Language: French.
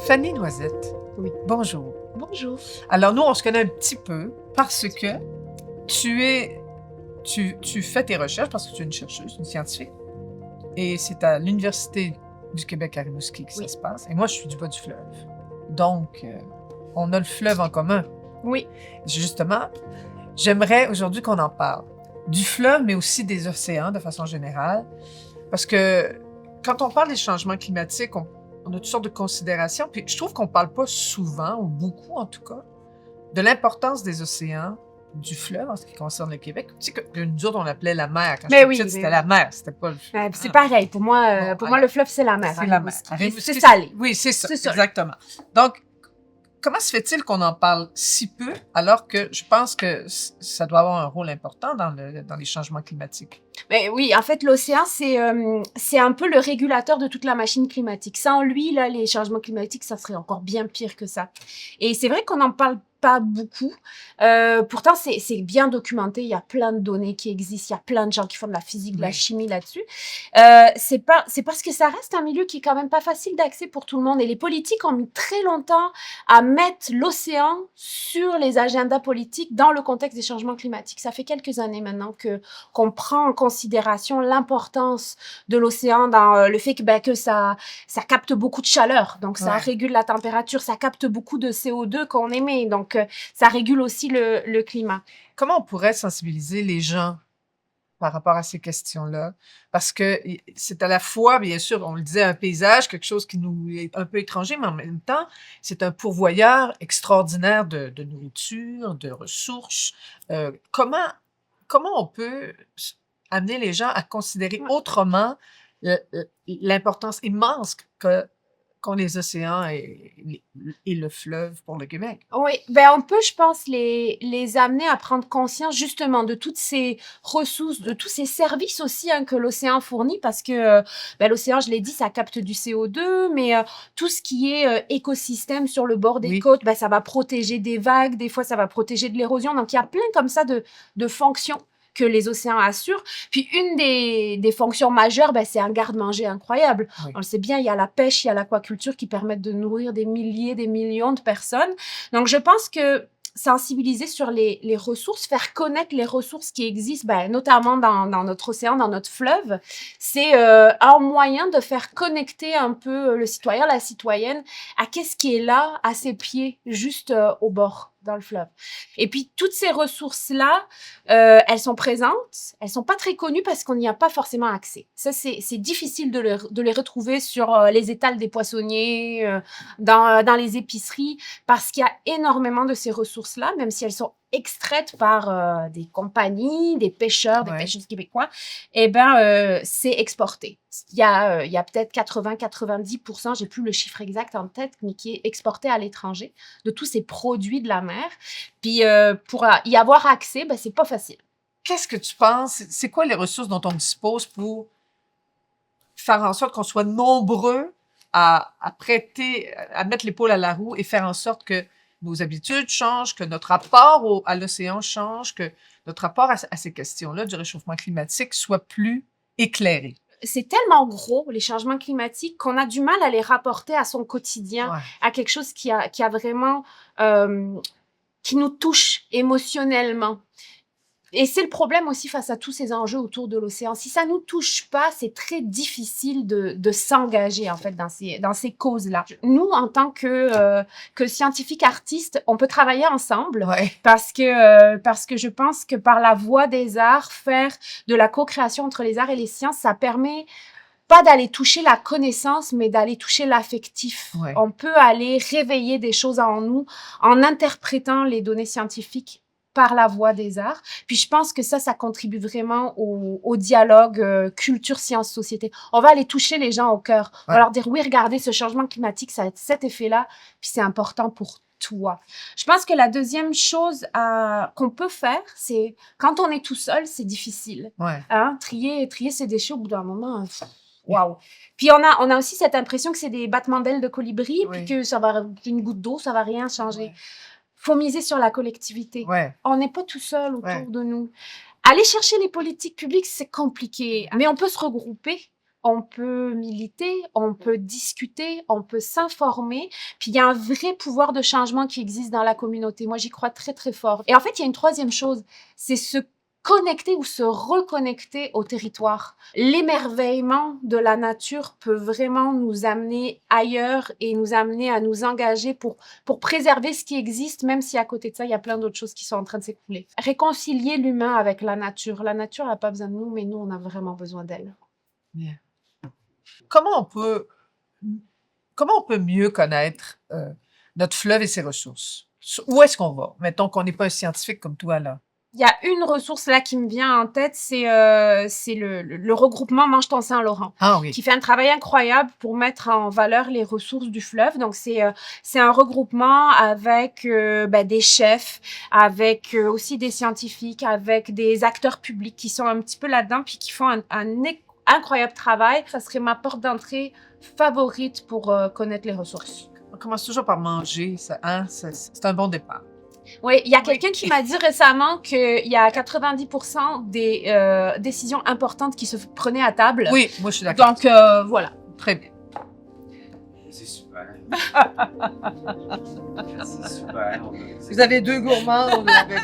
Fanny Noisette. Oui. Bonjour. Bonjour. Alors nous, on se connaît un petit peu parce que tu fais tes recherches, parce que tu es une chercheuse, une scientifique, et c'est à l'Université du Québec à Rimouski que ça Oui. se passe. Et moi, je suis du bas du fleuve. Donc, on a le fleuve en commun. Oui. Justement, j'aimerais aujourd'hui qu'on en parle. Du fleuve, mais aussi des océans de façon générale. Parce que quand on parle des changements climatiques, on a toutes sortes de considérations. Puis je trouve qu'on ne parle pas souvent, ou beaucoup en tout cas, de l'importance des océans, du fleuve en ce qui concerne le Québec. Tu sais que nous autres, on l'appelait la mer. Quand Mais j'étais oui, petite, mais c'était oui. la mer, c'était pas le fleuve. C'est pareil. Pour moi, Bon, alors, le fleuve, c'est la mer. c'est à la mer. Rimouski. À Rimouski, C'est salé. Oui, c'est ça, C'est ça. exactement. Donc, comment se fait-il qu'on en parle si peu, alors que je pense que ça doit avoir un rôle important dans les changements climatiques? Mais oui, en fait, l'océan, c'est un peu le régulateur de toute la machine climatique. Sans lui, là, les changements climatiques, ça serait encore bien pire que ça. Et c'est vrai qu'on n'en parle pas beaucoup. Pourtant, c'est bien documenté. Il y a plein de données qui existent. Il y a plein de gens qui font de la physique, de la Oui. chimie là-dessus. C'est parce que ça reste un milieu qui est quand même pas facile d'accès pour tout le monde. Et les politiques ont mis très longtemps à mettre l'océan sur les agendas politiques dans le contexte des changements climatiques. Ça fait quelques années maintenant qu'on prend en considération l'importance de l'océan dans le fait que ça capte beaucoup de chaleur. Donc, ça Ouais. régule la température, ça capte beaucoup de CO2 qu'on émet. Donc, ça régule aussi le climat. Comment on pourrait sensibiliser les gens par rapport à ces questions-là? Parce que c'est à la fois, bien sûr, on le disait, un paysage, quelque chose qui nous est un peu étranger, mais en même temps, c'est un pourvoyeur extraordinaire de nourriture, de ressources. Comment on peut amener les gens à considérer Ouais. autrement l'importance immense qu'ont les océans et le fleuve pour le Québec? Oui, on peut, je pense, les amener à prendre conscience justement de toutes ces ressources, de tous ces services aussi que l'océan fournit, parce que l'océan, je l'ai dit, ça capte du CO2, mais tout ce qui est écosystème sur le bord des Oui. côtes, ça va protéger des vagues, des fois ça va protéger de l'érosion. Donc il y a plein comme ça de fonctions que les océans assurent. Puis une des fonctions majeures, c'est un garde-manger incroyable. Oui. On le sait bien, il y a la pêche, il y a l'aquaculture qui permettent de nourrir des milliers, des millions de personnes. Donc, je pense que sensibiliser sur les ressources, faire connaître les ressources qui existent, notamment dans notre océan, dans notre fleuve, c'est un moyen de faire connecter un peu le citoyen, la citoyenne à qu'est-ce qui est là, à ses pieds, juste au bord, dans le fleuve. Et puis, toutes ces ressources-là, elles sont présentes, elles sont pas très connues parce qu'on n'y a pas forcément accès. Ça, c'est difficile de les retrouver sur les étals des poissonniers, dans les épiceries, parce qu'il y a énormément de ces ressources-là, même si elles sont extraites par des compagnies, des pêcheurs, des Ouais. pêcheurs québécois, c'est exporté. Il y a peut-être 80-90%, j'ai plus le chiffre exact en tête, mais qui est exporté à l'étranger, de tous ces produits de la mer. Puis pour y avoir accès, c'est pas facile. Qu'est-ce que tu penses? C'est quoi les ressources dont on dispose pour faire en sorte qu'on soit nombreux à prêter, à mettre l'épaule à la roue et faire en sorte que nos habitudes changent, que notre rapport à l'océan change, que notre rapport à ces questions-là du réchauffement climatique soit plus éclairé? C'est tellement gros, les changements climatiques, qu'on a du mal à les rapporter à son quotidien, Ouais. à quelque chose qui a vraiment, qui nous touche émotionnellement. Et c'est le problème aussi face à tous ces enjeux autour de l'océan. Si ça nous touche pas, c'est très difficile de s'engager en fait dans ces causes-là. Nous, en tant que scientifiques artistes, on peut travailler ensemble Ouais. parce que je pense que par la voie des arts, faire de la co-création entre les arts et les sciences, ça permet pas d'aller toucher la connaissance, mais d'aller toucher l'affectif. Ouais. On peut aller réveiller des choses en nous en interprétant les données scientifiques par la voie des arts. Puis je pense que ça contribue vraiment au dialogue culture, sciences, société. On va aller toucher les gens au cœur. On va leur dire, oui, regardez, ce changement climatique, ça a cet effet-là, puis c'est important pour toi. Je pense que la deuxième chose qu'on peut faire, c'est quand on est tout seul, c'est difficile. Ouais. Trier ses déchets au bout d'un moment, waouh. Puis on a aussi cette impression que c'est des battements d'ailes de colibri, puis que ça va, une goutte d'eau, ça va rien changer. Ouais. Faut miser sur la collectivité. Ouais. On n'est pas tout seul autour de nous. Aller chercher les politiques publiques, c'est compliqué, mais on peut se regrouper on peut militer, on peut discuter, on peut s'informer. Puis il y a un vrai pouvoir de changement qui existe dans la communauté. Moi, j'y crois très, très fort. Et en fait, il y a une troisième chose, c'est se connecter ou se reconnecter au territoire. L'émerveillement de la nature peut vraiment nous amener ailleurs et nous amener à nous engager pour préserver ce qui existe, même si à côté de ça, il y a plein d'autres choses qui sont en train de s'écouler. Réconcilier l'humain avec la nature. La nature n'a pas besoin de nous, mais nous, on a vraiment besoin d'elle. Bien. Comment on peut mieux connaître notre fleuve et ses ressources? Où est-ce qu'on va? Mettons qu'on n'est pas un scientifique comme toi, là. Il y a une ressource là qui me vient en tête, c'est le regroupement Mange-ton Saint-Laurent, Ah oui. qui fait un travail incroyable pour mettre en valeur les ressources du fleuve. Donc, c'est un regroupement avec des chefs, avec aussi des scientifiques, avec des acteurs publics qui sont un petit peu là-dedans, puis qui font un incroyable travail. Ça serait ma porte d'entrée favorite pour connaître les ressources. On commence toujours par manger, ça, hein? C'est un bon départ. Oui, il y a quelqu'un qui m'a dit récemment qu'il y a 90% des décisions importantes qui se prenaient à table. Oui, moi je suis d'accord. Donc, voilà. Très bien. C'est super. C'est super. Vous avez deux gourmands, on l'avait.